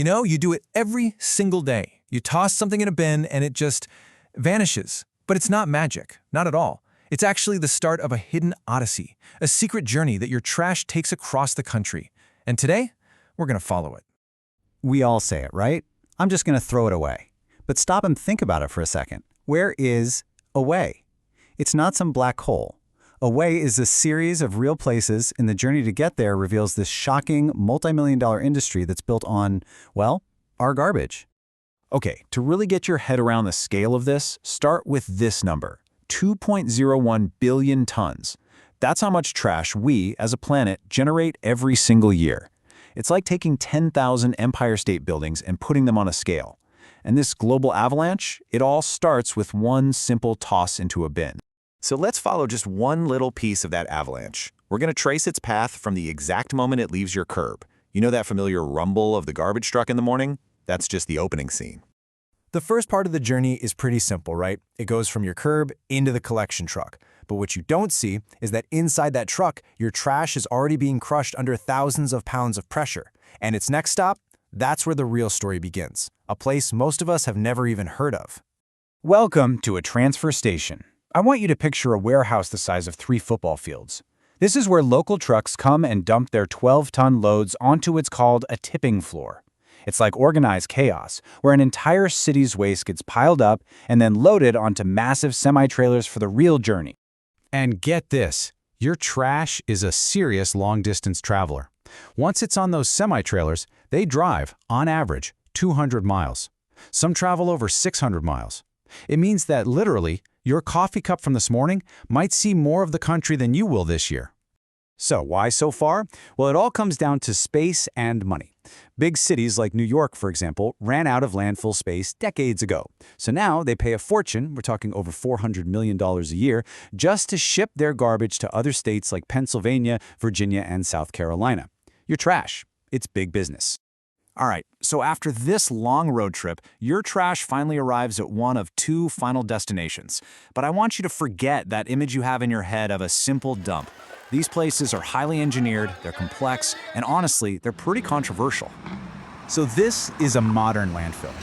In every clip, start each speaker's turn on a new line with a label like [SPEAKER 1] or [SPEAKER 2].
[SPEAKER 1] You do it every single day. You toss something in a bin and it just vanishes. But it's not magic, not at all. It's actually the start of a hidden odyssey, a secret journey that your trash takes across the country. And today, we're going to follow it.
[SPEAKER 2] We all say it, right? I'm just going to throw it away. But stop and think about it for a second. Where is away? It's not some black hole. Away is a series of real places, and the journey to get there reveals this shocking multi-million-dollar industry that's built on, well, our garbage.
[SPEAKER 3] Okay, to really get your head around the scale of this, start with this number, 2.01 billion tons. That's how much trash we, as a planet, generate every single year. It's like taking 10,000 Empire State Buildings and putting them on a scale. And this global avalanche, it all starts with one simple toss into a bin. So let's follow just one little piece of that avalanche. We're going to trace its path from the exact moment it leaves your curb. You know that familiar rumble of the garbage truck in the morning? That's just the opening scene.
[SPEAKER 1] The first part of the journey is pretty simple, right? It goes from your curb into the collection truck. But what you don't see is that inside that truck, your trash is already being crushed under thousands of pounds of pressure. And its next stop, that's where the real story begins. A place most of us have never even heard of.
[SPEAKER 2] Welcome to a transfer station. I want you to picture a warehouse the size of 3 football fields. This is where local trucks come and dump their 12-ton loads onto what's called a tipping floor. It's like organized chaos, where an entire city's waste gets piled up and then loaded onto massive semi-trailers for the real journey.
[SPEAKER 4] And get this, your trash is a serious long-distance traveler. Once it's on those semi-trailers, they drive, on average, 200 miles. Some travel over 600 miles. It means that literally, your coffee cup from this morning might see more of the country than you will this year.
[SPEAKER 2] So why so far? Well, it all comes down to space and money. Big cities like New York, for example, ran out of landfill space decades ago. So now they pay a fortune, we're talking over $400 million a year, just to ship their garbage to other states like Pennsylvania, Virginia, and South Carolina. Your trash, it's big business.
[SPEAKER 3] All right, so after this long road trip, your trash finally arrives at one of 2 final destinations. But I want you to forget that image you have in your head of a simple dump. These places are highly engineered, they're complex, and honestly, they're pretty controversial.
[SPEAKER 4] So this is a modern landfill,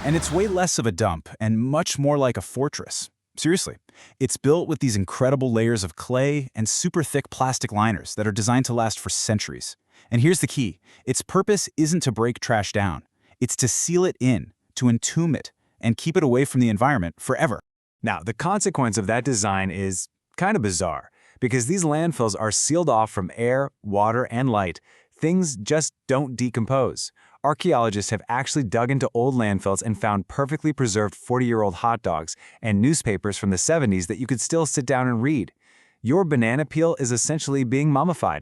[SPEAKER 4] and it's way less of a dump and much more like a fortress. Seriously, it's built with these incredible layers of clay and super thick plastic liners that are designed to last for centuries. And here's the key. Its purpose isn't to break trash down. It's to seal it in, to entomb it, and keep it away from the environment forever.
[SPEAKER 3] Now, the consequence of that design is kind of bizarre, because these landfills are sealed off from air, water, and light. Things just don't decompose. Archaeologists have actually dug into old landfills and found perfectly preserved 40-year-old hot dogs and newspapers from the 70s that you could still sit down and read. Your banana peel is essentially being mummified.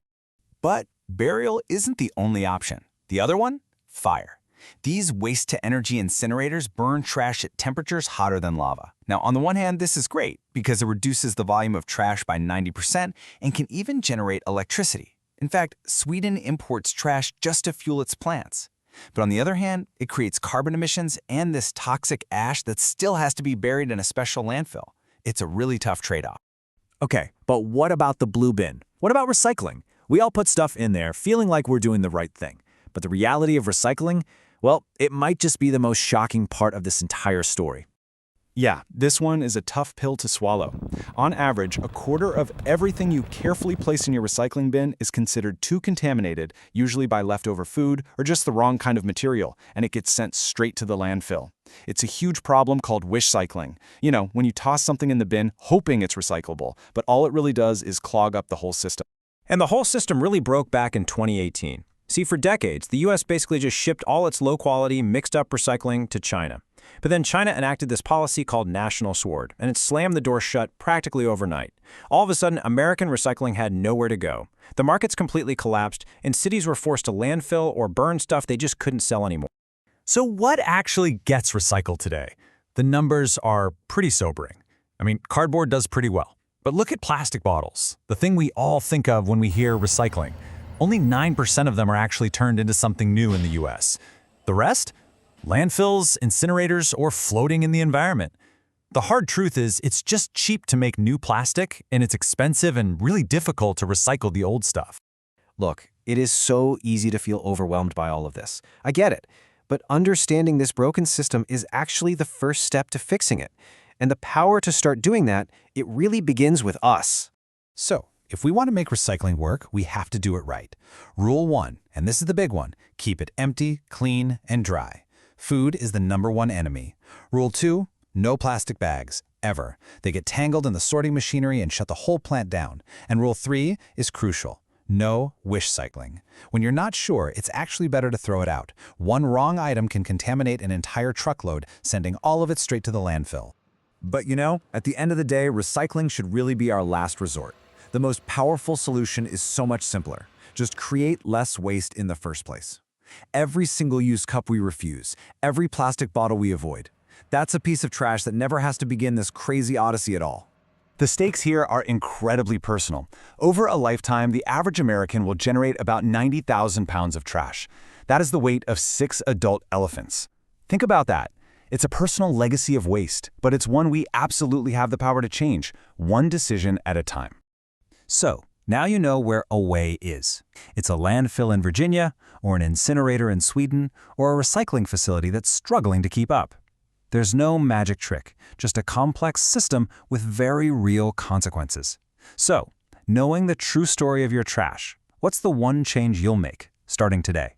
[SPEAKER 2] But burial isn't the only option. The other one? Fire. These waste-to-energy incinerators burn trash at temperatures hotter than lava. Now, on the one hand, this is great because it reduces the volume of trash by 90% and can even generate electricity. In fact, Sweden imports trash just to fuel its plants. But on the other hand, it creates carbon emissions and this toxic ash that still has to be buried in a special landfill. It's a really tough trade-off.
[SPEAKER 3] Okay, but what about the blue bin? What about recycling? We all put stuff in there feeling like we're doing the right thing. But the reality of recycling, well, it might just be the most shocking part of this entire story. Yeah, this one is a tough pill to swallow. On average, a quarter of everything you carefully place in your recycling bin is considered too contaminated, usually by leftover food or just the wrong kind of material, and it gets sent straight to the landfill. It's a huge problem called wish cycling. You know, when you toss something in the bin hoping it's recyclable, but all it really does is clog up the whole system.
[SPEAKER 5] And the whole system really broke back in 2018. See, for decades, the US basically just shipped all its low-quality, mixed-up recycling to China. But then China enacted this policy called National Sword, and it slammed the door shut practically overnight. All of a sudden, American recycling had nowhere to go. The markets completely collapsed, and cities were forced to landfill or burn stuff they just couldn't sell anymore.
[SPEAKER 4] So what actually gets recycled today? The numbers are pretty sobering. I mean, cardboard does pretty well. But look at plastic bottles, the thing we all think of when we hear recycling. Only 9% of them are actually turned into something new in the US. The rest? Landfills, incinerators, or floating in the environment. The hard truth is it's just cheap to make new plastic, and it's expensive and really difficult to recycle the old stuff.
[SPEAKER 5] Look, it is so easy to feel overwhelmed by all of this. I get it.
[SPEAKER 6] But understanding this broken system is actually the first step to fixing it. And the power to start doing that, it really begins with us.
[SPEAKER 2] So, if we want to make recycling work, we have to do it right. Rule 1, and this is the big one, keep it empty, clean, and dry. Food is the #1 enemy. Rule 2, no plastic bags, ever. They get tangled in the sorting machinery and shut the whole plant down. And Rule 3 is crucial. No wish cycling. When you're not sure, it's actually better to throw it out. One wrong item can contaminate an entire truckload, sending all of it straight to the landfill.
[SPEAKER 3] But you know, at the end of the day, recycling should really be our last resort. The most powerful solution is so much simpler. Just create less waste in the first place. Every single-use cup we refuse, every plastic bottle we avoid, that's a piece of trash that never has to begin this crazy odyssey at all.
[SPEAKER 2] The stakes here are incredibly personal. Over a lifetime, the average American will generate about 90,000 pounds of trash. That is the weight of 6 adult elephants. Think about that. It's a personal legacy of waste, but it's one we absolutely have the power to change, one decision at a time.
[SPEAKER 4] So, now you know where Away is. It's a landfill in Virginia, or an incinerator in Sweden, or a recycling facility that's struggling to keep up. There's no magic trick, just a complex system with very real consequences. So, knowing the true story of your trash, what's the one change you'll make, starting today?